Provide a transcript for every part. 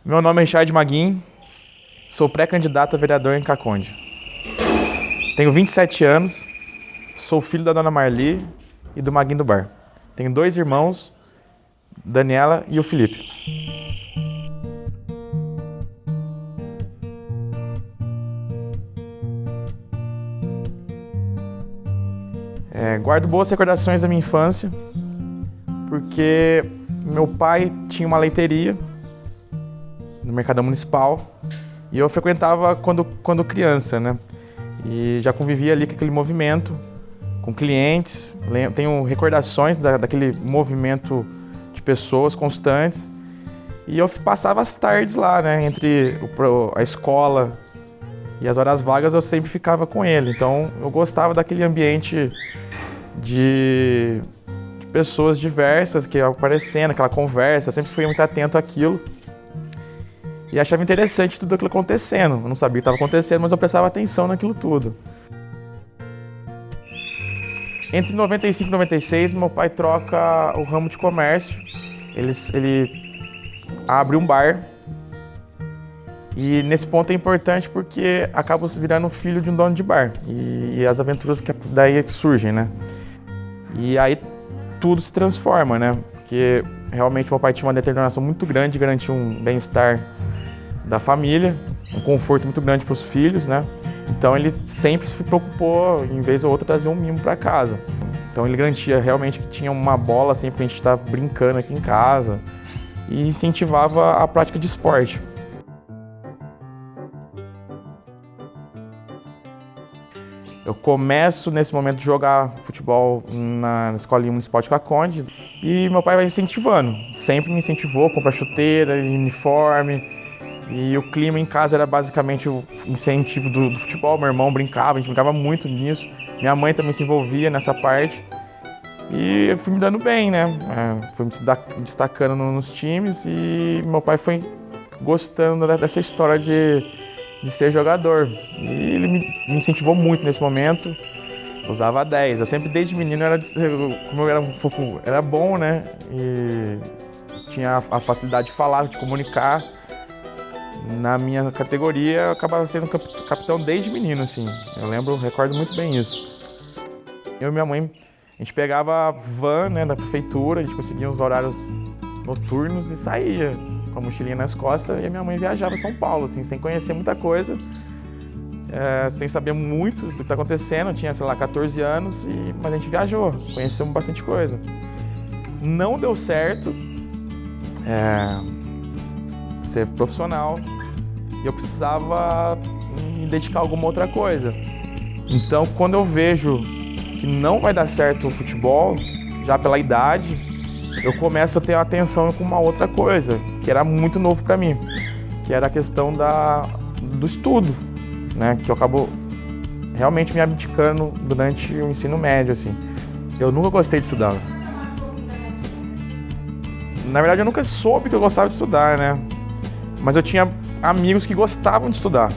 Meu nome é Richard Maguin, sou pré-candidato a vereador em Caconde. Tenho 27 anos, sou filho da dona Marli e do Maguin do Bar. Tenho 2 irmãos, Daniela e o Felipe. Guardo boas recordações da minha infância, porque meu pai tinha uma leiteria no Mercadão Municipal e eu frequentava quando criança, né? E já convivia ali com aquele movimento, com clientes. Tenho recordações daquele movimento de pessoas constantes. E eu passava as tardes lá, né? Entre a escola e as horas vagas eu sempre ficava com ele. Então eu gostava daquele ambiente de pessoas diversas que iam aparecendo, aquela conversa. Eu sempre fui muito atento àquilo. E achava interessante tudo aquilo acontecendo. Eu não sabia o que estava acontecendo, mas eu prestava atenção naquilo tudo. Entre 95 e 96, meu pai troca o ramo de comércio. Ele abre um bar. E nesse ponto é importante porque acaba se virando filho de um dono de bar. E as aventuras que daí surgem, né? E aí tudo se transforma, né? Porque realmente meu pai tinha uma determinação muito grande de garantir um bem-estar da família, um conforto muito grande para os filhos, né? Então ele sempre se preocupou, em vez ou outra, trazer um mimo para casa. Então ele garantia realmente que tinha uma bola assim pra gente estar brincando aqui em casa e incentivava a prática de esporte. Eu começo nesse momento de jogar futebol na Escolinha Municipal de Caconde e meu pai vai incentivando, sempre me incentivou, comprar chuteira, uniforme. E o clima em casa era basicamente o incentivo do futebol. Meu irmão brincava, a gente brincava muito nisso. Minha mãe também se envolvia nessa parte. E eu fui me dando bem, né? Fui me destacando nos times e meu pai foi gostando dessa história de ser jogador. E ele me incentivou muito nesse momento. Eu usava 10. Eu sempre, desde menino, como eu era um pouco... Era bom, né? E tinha a facilidade de falar, de comunicar. Na minha categoria, eu acabava sendo capitão desde menino, assim. Recordo muito bem isso. Eu e minha mãe, a gente pegava a van, né, da prefeitura, a gente conseguia uns horários noturnos e saía com a mochilinha nas costas. E a minha mãe viajava a São Paulo, assim, sem conhecer muita coisa, sem saber muito do que está acontecendo. Eu tinha, sei lá, 14 anos, mas a gente viajou, conhecemos bastante coisa. Não deu certo ser profissional. E eu precisava me dedicar a alguma outra coisa. Então, quando eu vejo que não vai dar certo o futebol, já pela idade, eu começo a ter atenção com uma outra coisa, que era muito novo para mim, que era a questão do estudo, né? Que eu acabo realmente me abdicando durante o ensino médio, assim. Eu nunca gostei de estudar. Na verdade, eu nunca soube que eu gostava de estudar, né? Mas eu tinha amigos que gostavam de estudar,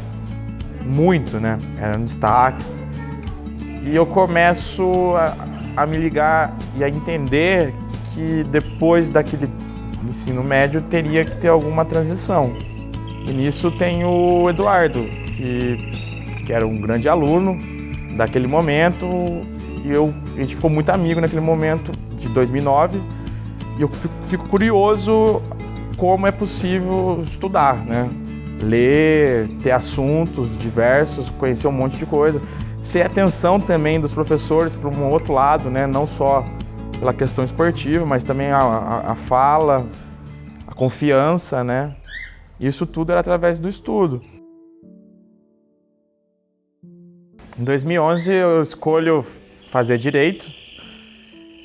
muito, né? Eram destaques. E eu começo a me ligar e a entender que depois daquele ensino médio teria que ter alguma transição. E nisso tem o Eduardo, que era um grande aluno daquele momento. E a gente ficou muito amigo naquele momento de 2009. E eu fico curioso como é possível estudar, né? Ler, ter assuntos diversos, conhecer um monte de coisa. Ser atenção também dos professores para um outro lado, né? Não só pela questão esportiva, mas também a fala, a confiança, né? Isso tudo era através do estudo. Em 2011 eu escolho fazer Direito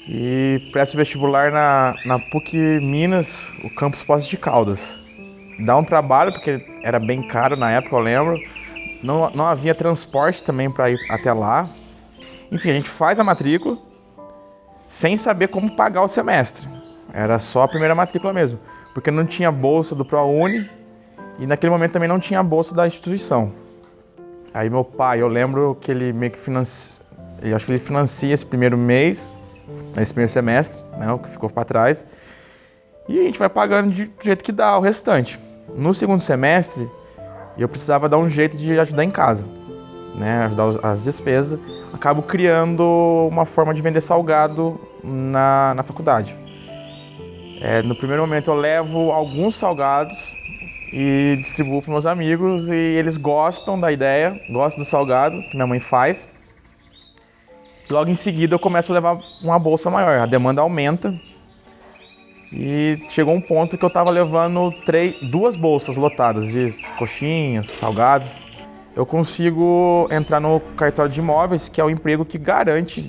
e presto vestibular na PUC Minas, o campus Poços de Caldas. Dá um trabalho, porque era bem caro na época, eu lembro. Não havia transporte também para ir até lá. Enfim, a gente faz a matrícula sem saber como pagar o semestre. Era só a primeira matrícula mesmo, porque não tinha bolsa do ProUni e naquele momento também não tinha bolsa da instituição. Aí meu pai, eu lembro que ele meio que eu acho que ele financia esse primeiro mês, esse primeiro semestre, né, o que ficou para trás. E a gente vai pagando do jeito que dá o restante. No segundo semestre, eu precisava dar um jeito de ajudar em casa, né? Ajudar as despesas. Acabo criando uma forma de vender salgado na faculdade. No primeiro momento eu levo alguns salgados e distribuo para meus amigos e eles gostam da ideia, gostam do salgado que minha mãe faz. Logo em seguida eu começo a levar uma bolsa maior, a demanda aumenta e chegou um ponto que eu estava levando 2 bolsas lotadas de coxinhas, salgados. Eu consigo entrar no cartório de imóveis, que é o emprego que garante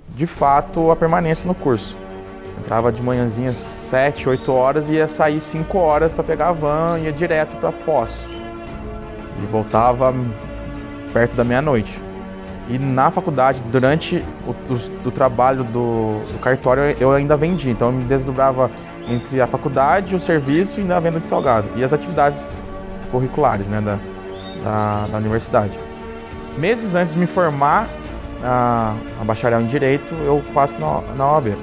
de fato a permanência no curso. Entrava de manhãzinha 7, 8 horas e ia sair 5 horas para pegar a van e ia direto para Poço. E voltava perto da meia-noite. E na faculdade, durante o trabalho do cartório, eu ainda vendia. Então eu me desdobrava entre a faculdade, o serviço e a venda de salgado. E as atividades curriculares, né, da universidade. Meses antes de me formar a bacharel em Direito, eu passo na OAB.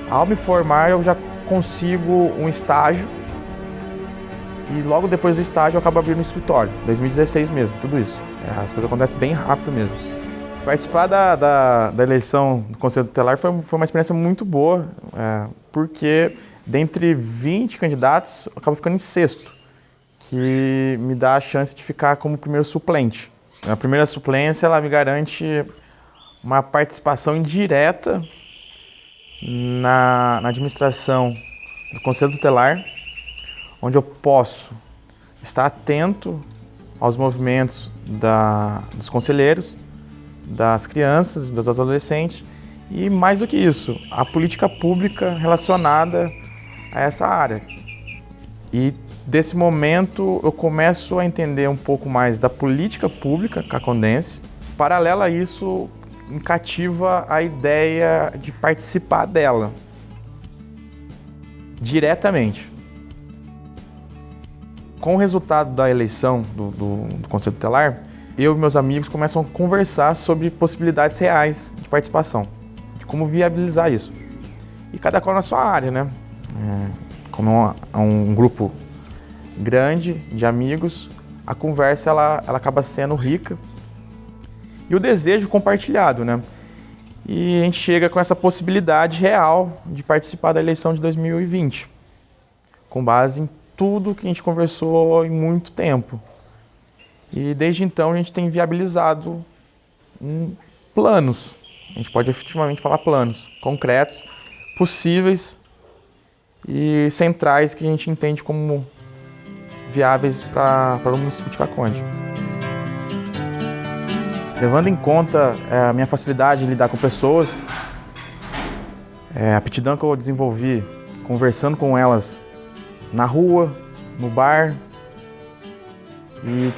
Ao me formar, eu já consigo um estágio e logo depois do estágio eu acabo abrindo um escritório. 2016 mesmo, tudo isso. As coisas acontecem bem rápido mesmo. Participar da eleição do Conselho Tutelar foi uma experiência muito boa, porque dentre 20 candidatos, eu acabo ficando em 6º, que me dá a chance de ficar como primeiro suplente. A primeira suplência ela me garante uma participação indireta na administração do Conselho Tutelar, onde eu posso estar atento aos movimentos dos conselheiros, das crianças, dos adolescentes e, mais do que isso, a política pública relacionada a essa área. E desse momento eu começo a entender um pouco mais da política pública cacondense. Paralelo a isso, me cativa a ideia de participar dela diretamente. Com o resultado da eleição do Conselho Tutelar, eu e meus amigos começam a conversar sobre possibilidades reais de participação, de como viabilizar isso. E cada qual na sua área, né? Como é um grupo grande de amigos, a conversa ela acaba sendo rica. E o desejo compartilhado, né? E a gente chega com essa possibilidade real de participar da eleição de 2020, com base em tudo que a gente conversou em muito tempo. E desde então a gente tem viabilizado planos, a gente pode efetivamente falar planos concretos, possíveis e centrais que a gente entende como viáveis para o município de Caconde. Levando em conta a minha facilidade de lidar com pessoas, a aptidão que eu desenvolvi conversando com elas na rua, no bar e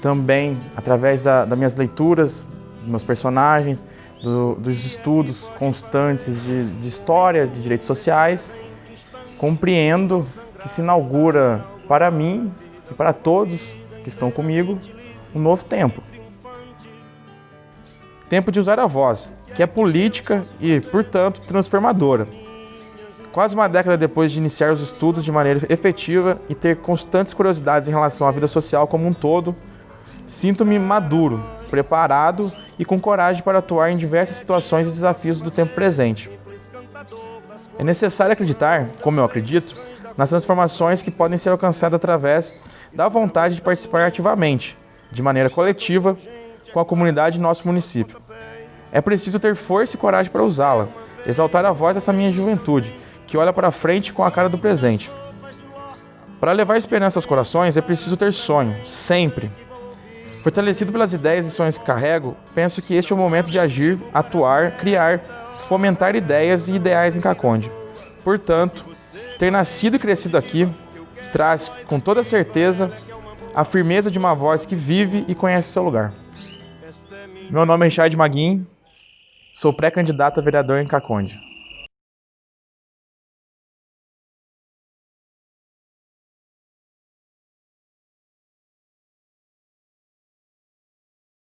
também através das minhas leituras, dos meus personagens, dos estudos constantes de história, de direitos sociais, compreendo que se inaugura para mim e para todos que estão comigo um novo tempo. Tempo de usar a voz, que é política e, portanto, transformadora. Quase uma década depois de iniciar os estudos de maneira efetiva e ter constantes curiosidades em relação à vida social como um todo, sinto-me maduro, preparado e com coragem para atuar em diversas situações e desafios do tempo presente. É necessário acreditar, como eu acredito, nas transformações que podem ser alcançadas através da vontade de participar ativamente, de maneira coletiva, com a comunidade de nosso município. É preciso ter força e coragem para usá-la, exaltar a voz dessa minha juventude, que olha para frente com a cara do presente. Para levar esperança aos corações, é preciso ter sonho, sempre. Fortalecido pelas ideias e sonhos que carrego, penso que este é o momento de agir, atuar, criar, fomentar ideias e ideais em Caconde. Portanto, ter nascido e crescido aqui traz, com toda certeza, a firmeza de uma voz que vive e conhece o seu lugar. Meu nome é Richard Maguin, sou pré-candidato a vereador em Caconde.